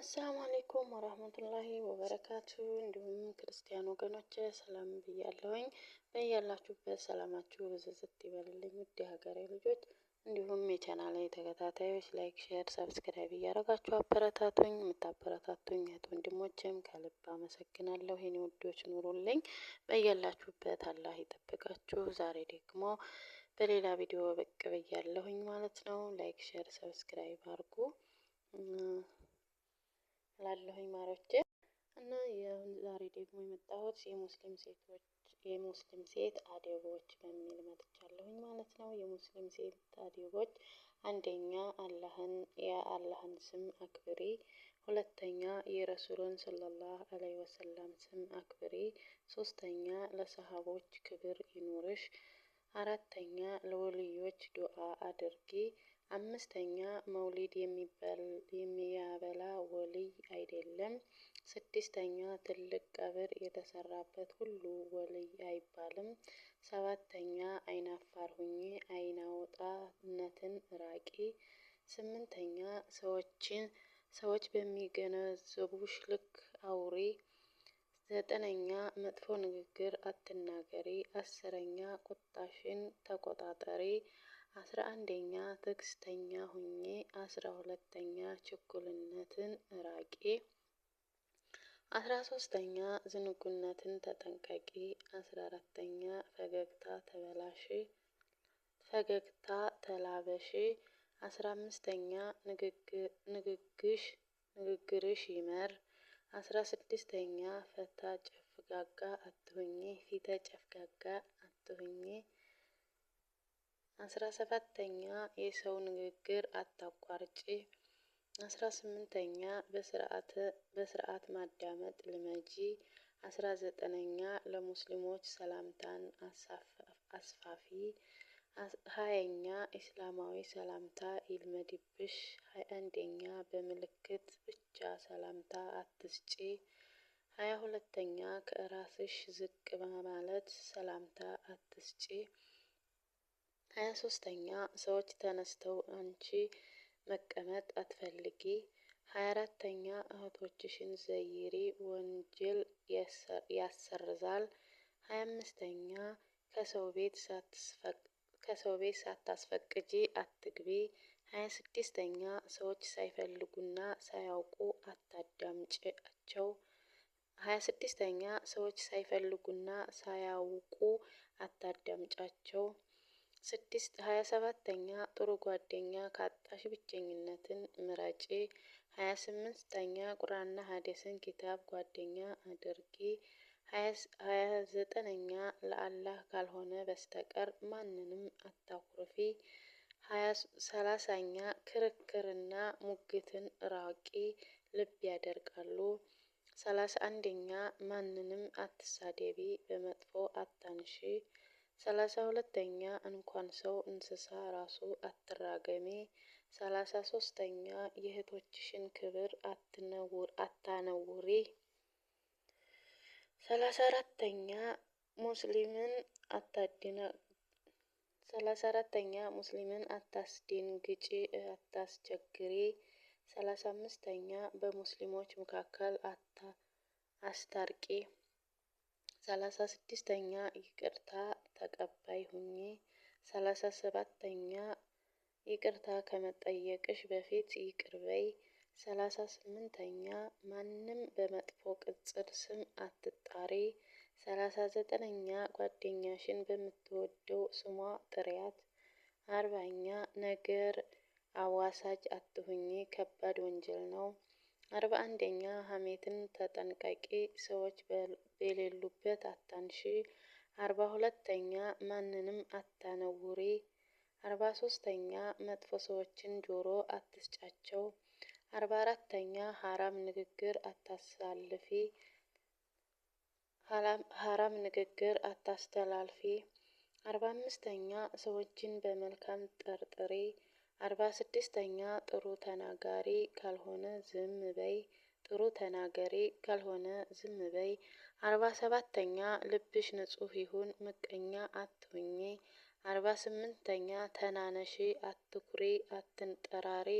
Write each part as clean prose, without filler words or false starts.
አሰላሙ አለይኩም ወራህመቱላሂ ወበረካቱ። እንዲሁም ክርስቲያን ወገኖች ሰላም ብያለሁኝ። በያላችሁበት ሰላማችሁ ብዝዝት ይበልልኝ ውድ የሀገሬ ልጆች፣ እንዲሁም የቻናሌ ተከታታዮች ላይክ፣ ሼር፣ ሰብስክራይብ እያደረጋችሁ አበረታቱኝ። የምታበረታቱኝ እህት ወንድሞችም ከልብ አመሰግናለሁ። የኔ ውዶች ኑሩልኝ፣ በያላችሁበት አላህ ይጠብቃችሁ። ዛሬ ደግሞ በሌላ ቪዲዮ ብቅ ብያለሁኝ ማለት ነው። ላይክ፣ ሼር፣ ሰብስክራይብ አድርጉ ላለሁኝ ማሮቼ እና ዛሬ ደግሞ የመጣሁት የሙስሊም ሴት አደቦች በሚል መጥቻለሁኝ ማለት ነው። የሙስሊም ሴት አደቦች፣ አንደኛ የአላህን ስም አክብሪ። ሁለተኛ የረሱልን ሰለላሁ ዐለይሂ ወሰለም ስም አክብሪ። ሶስተኛ ለሰሃቦች ክብር ይኑርሽ። አራተኛ ለወልዮች ዱዓ አድርጊ። አምስተኛ መውሊድ የሚያበላ ወልይ አይደለም። ስድስተኛ ትልቅ ቀብር የተሰራበት ሁሉ ወልይ አይባልም። ሰባተኛ አይናፋር ሁኚ፣ አይናውጣነትን ራቂ። ስምንተኛ ሰዎች በሚገነዘቡሽ ልክ አውሪ። ዘጠነኛ መጥፎ ንግግር አትናገሪ። አስረኛ ቁጣሽን ተቆጣጠሪ። 11ኛ ትዕግስተኛ ሁኚ። 12ኛ ችኩልነትን ራቂ። 13ኛ ዝንጉነትን ተጠንቀቂ። 14ኛ ፈገግታ ተላበሺ። 15ኛ ንግግርሽ ይመር። 16ኛ ፊተ ጨፍጋጋ አትሁኚ። 17ኛ የሰው ንግግር አታቋርጪ። 18ኛ በስርዓት ማዳመጥ ልመጂ። 19ኛ ለሙስሊሞች ሰላምታን አስፋፊ። 20ኛ ኢስላማዊ ሰላምታ ይልመድብሽ። 21ኛ በምልክት ብቻ ሰላምታ አትስጪ። 22ኛ ከራስሽ ዝቅ በማለት ሰላምታ አትስጪ። 23ኛ ሰዎች ተነስተው አንቺ መቀመጥ አትፈልጊ። 24ኛ እህቶችሽን ዘይሪ፣ ወንጀል ያሰርዛል። 25ኛ ከሰው ቤት ሳታስፈቅጂ አትግቢ። 26ኛ ሰዎች ሳይፈልጉና ሳያውቁ አታዳምጫቸው። 26ኛ ሰዎች ሳይፈልጉና ሳያውቁ አታዳምጫቸው። 27ኛ ጥሩ ጓደኛ ካጣሽ ብቸኝነትን ምረጪ። 28ኛ ቁርአንና ሐዲስን ኪታብ ጓደኛ አድርጊ። 29ኛ ለአላህ ካልሆነ በስተቀር ማንንም አታኩርፊ። 30ኛ ክርክርና ሙግትን ራቂ፣ ልብ ያደርቃሉ። 31ኛ ማንንም አትሳደቢ፣ በመጥፎ አታንሺ። 32ኛ እንኳን ሰው እንስሳ ራሱ አትራገሚ። 33ኛ የእህቶችሽን ክብር አታነውሪ። 34ኛ ሙስሊምን አታስደንግጪ፣ አታስቸግሪ። 35ኛ በሙስሊሞች መካከል አስታርቂ። 36ኛ ይቅርታ ተቀባይ ሁኚ። 37ኛ ይቅርታ ከመጠየቅሽ በፊት ይቅር በይ። 38ኛ ማንም በመጥፎ ቅጽል ስም አትጣሪ። 39ኛ ጓደኛሽን በምትወደው ስሟ ጥሪያት። 40ኛ ነገር አዋሳጅ አትሁኚ፣ ከባድ ወንጀል ነው። 41ኛ ሐሜትን ተጠንቀቂ፣ ሰዎች በሌሉበት አታንሺ። 42ኛ ማንንም አታነውሪ። 43ኛ መጥፎ ሰዎችን ጆሮ አትስጫቸው። 44ኛ ሐራም ንግግር አታስተላልፊ። 45ኛ ሰዎችን በመልካም ጠርጥሪ። 46ኛ ጥሩ ተናጋሪ ካልሆነ ዝም በይ፣ ጥሩ ተናገሪ ካልሆነ ዝም በይ። 47ኛ ልብሽ ንጹህ ይሁን፣ ምቀኛ አትሁኚ። 48ኛ ተናነሺ፣ አትኩሪ፣ አትንጠራሪ፣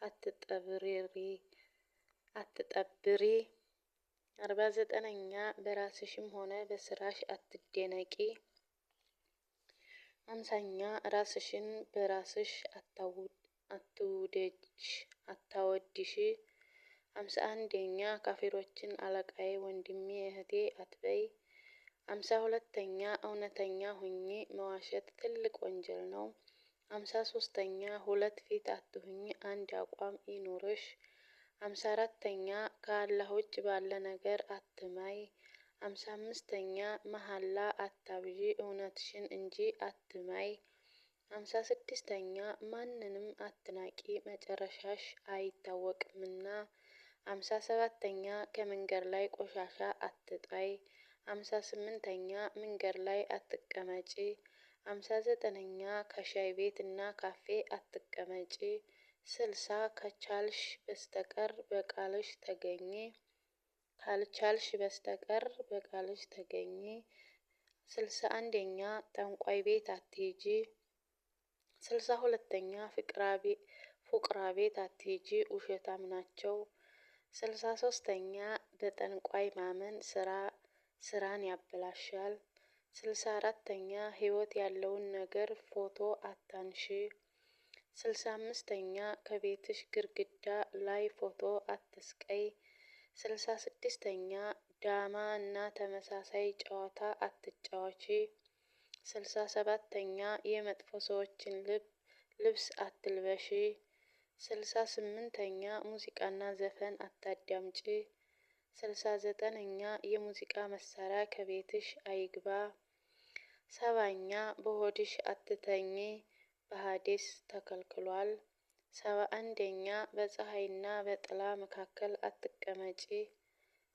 አትጠብሪሪ። አትጠብሪ። 49ኛ በራስሽም ሆነ በስራሽ አትደነቂ። 50ኛ ራስሽን በራስሽ አታወድሽ። 51ኛ ካፊሮችን አለቃዬ ወንድሜ እህቴ አትበይ። 52ኛ እውነተኛ ሁኚ፣ መዋሸት ትልቅ ወንጀል ነው። 53ኛ ሁለት ፊት አትሁኚ፣ አንድ አቋም ይኑርሽ። 54ኛ ከአላህ ውጭ ባለ ነገር አትማይ። 55ኛ መሐላ አታብዢ፣ እውነትሽን እንጂ አትማይ። 56ኛ ማንንም አትናቂ፣ መጨረሻሽ አይታወቅምና። 57ኛ ከመንገድ ላይ ቆሻሻ አትጣይ። 58ኛ መንገድ ላይ አትቀመጪ። 59ኛ ከሻይ ቤት እና ካፌ አትቀመጪ። 60 ከቻልሽ በስተቀር በቃልሽ ተገኚ፣ ካልቻልሽ በስተቀር በቃልሽ ተገኚ። 61ኛ ጠንቋይ ቤት አትሂጂ። 62ኛ ፉቅራ ቤት አትሂጂ፣ ውሸታም ናቸው። 63ኛ በጠንቋይ ማመን ስራን ያበላሻል። 64ኛ ህይወት ያለውን ነገር ፎቶ አታንሺ። 65ኛ ከቤትሽ ግድግዳ ላይ ፎቶ አትስቀይ። 66ኛ ዳማ እና ተመሳሳይ ጨዋታ አትጫወቺ። 67ኛ የመጥፎ ሰዎችን ልብስ አትልበሺ። 68ኛ ሙዚቃና ዘፈን አታዳምጪ። 69ኛ የሙዚቃ መሳሪያ ከቤትሽ አይግባ። 70ኛ በሆድሽ አትተኚ፣ በሐዲስ ተከልክሏል። 71ኛ በፀሐይና በጥላ መካከል አትቀመጪ።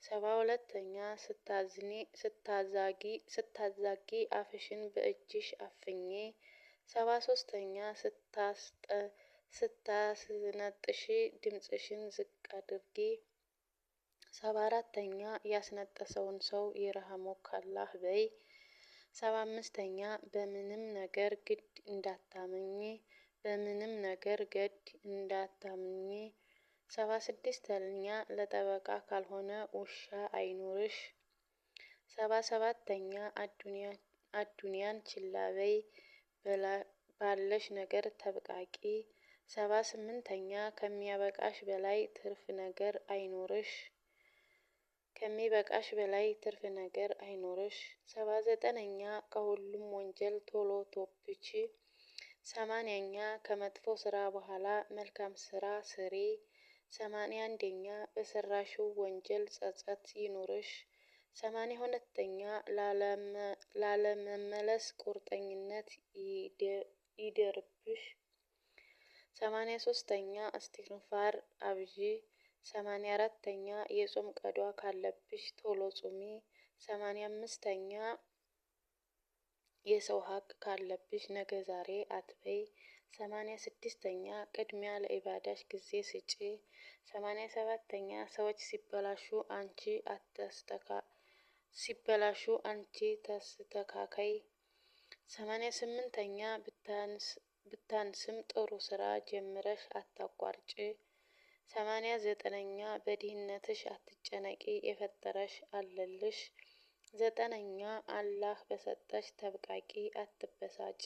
72ኛ ስታዛጊ አፍሽን በእጅሽ አፍኚ። 73ኛ ስታስነጥሺ ድምፅሽን ዝቅ አድርጊ። 74ኛ ያስነጠሰውን ሰው ይርሐመክ አላህ በይ። 75ኛ በምንም ነገር ግድ እንዳታምኚ፣ በምንም ነገር ገድ እንዳታምኚ። 76ኛ ለጠበቃ ካልሆነ ውሻ አይኑርሽ። 77ኛ አዱንያን ችላ በይ፣ ባለሽ ነገር ተብቃቂ። 78ኛ ከሚያበቃሽ በላይ ትርፍ ነገር አይኑርሽ፣ ከሚበቃሽ በላይ ትርፍ ነገር አይኑርሽ። 79ኛ ከሁሉም ወንጀል ቶሎ ቶብቺ። 80ኛ ከመጥፎ ስራ በኋላ መልካም ስራ ስሪ። 81ኛ በሰራሽው ወንጀል ጸጸት ይኑርሽ። 82ኛ ላለመመለስ ቁርጠኝነት ይደርብሽ። 83ኛ እስትግፋር አብዢ። 84ኛ የጾም ቀዷ ካለብሽ ቶሎ ጹሚ። 85ኛ የሰው ሀቅ ካለብሽ ነገ ዛሬ አትበይ። 86ኛ ቅድሚያ ለኢባዳሽ ጊዜ ስጪ። 87ኛ ሰዎች ሲበላሹ አንቺ ተስተካከይ። 88ኛ ብታንስም ጥሩ ስራ ጀምረሽ አታቋርጪ። 89ኛ በድህነትሽ አትጨነቂ፣ የፈጠረሽ አለልሽ። 90ኛ አላህ በሰጠሽ ተብቃቂ፣ አትበሳጪ።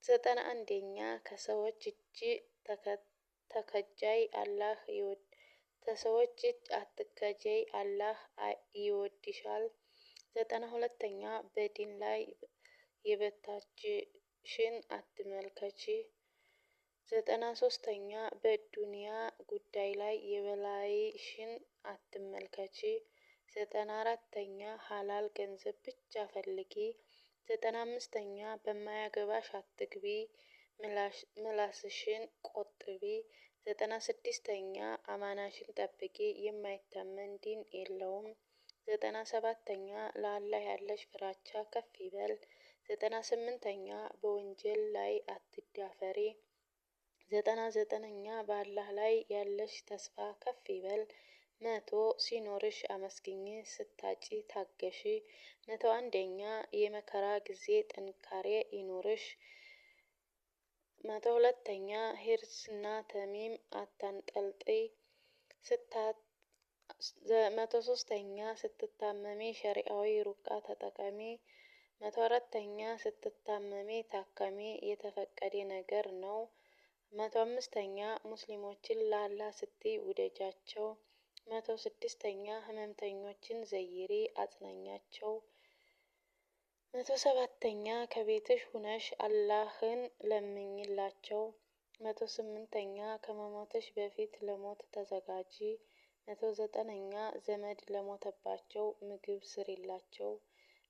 91ኛ ከሰዎች እጅ ተከጃይ ተሰዎች እጅ አትከጀይ፣ አላህ ይወድሻል። 92ኛ በዲን ላይ የበታችሽን አትመልከቺ። 93ኛ በዱንያ ጉዳይ ላይ የበላይሽን አትመልከቺ። 94ኛ ሐላል ገንዘብ ብቻ ፈልጊ። 95ኛ በማያገባሽ አትግቢ፣ ምላስሽን ቆጥቢ። 96ኛ አማናሽን ጠብቂ፣ የማይታመን ዲን የለውም። 97ኛ ለአላህ ያለሽ ፍራቻ ከፍ ይበል። 98ኛ በወንጀል ላይ አትዳፈሪ። 99ኛ በአላህ ላይ ያለሽ ተስፋ ከፍ ይበል። 100 ሲኖርሽ አመስግኚ፣ ስታጪ ታገሺ። 101ኛ የመከራ ጊዜ ጥንካሬ ይኑርሽ። 102ኛ ሂርስና ተሚም አታንጠልጥይ። 103ኛ ስትታመሚ ሸሪዓዊ ሩቃ ተጠቀሚ። 104ኛ ስትታመሚ ታከሚ፣ የተፈቀደ ነገር ነው። 105ኛ ሙስሊሞችን ለአላህ ስትይ ውደጃቸው። 106ኛ ህመምተኞችን ዘይሪ አጽናኛቸው። 107ኛ ከቤትሽ ሁነሽ አላህን ለምኝላቸው። 108ኛ ከመሞትሽ በፊት ለሞት ተዘጋጂ። 109ኛ ዘመድ ለሞተባቸው ምግብ ስሪላቸው።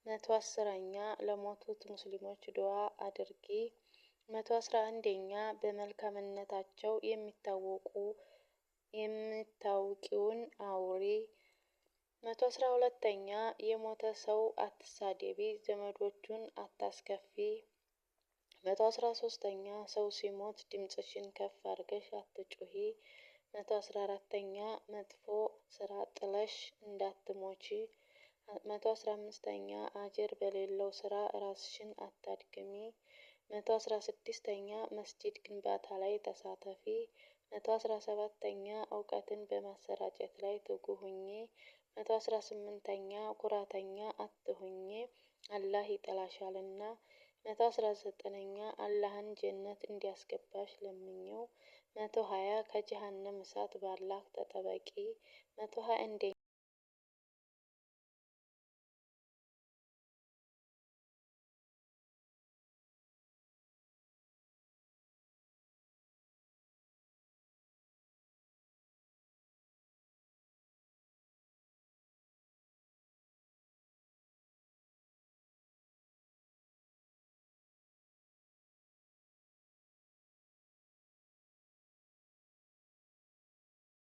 110ኛ ለሞቱት ሙስሊሞች ዱዓ አድርጊ። 111ኛ በመልካምነታቸው የምታውቂውን አውሪ። 112ኛ የሞተ ሰው አትሳደቢ፣ ዘመዶቹን አታስከፊ። 113ኛ ሰው ሲሞት ድምፅሽን ከፍ አርገሽ አትጩሂ። 114ኛ መጥፎ ስራ ጥለሽ እንዳትሞቺ። 115ኛ አጀር በሌለው ስራ ራስሽን አታድክሚ። 116ኛ መስጂድ ግንባታ ላይ ተሳተፊ። 117ኛ እውቀትን በማሰራጨት ላይ ትጉ ሁኚ። 118ኛ ኩራተኛ አትሁኚ፣ አላህ ይጠላሻልና። 119ኛ አላህን ጀነት እንዲያስገባሽ ለምኚው። 120 ከጀሃነም እሳት በአላህ ተጠበቂ። 121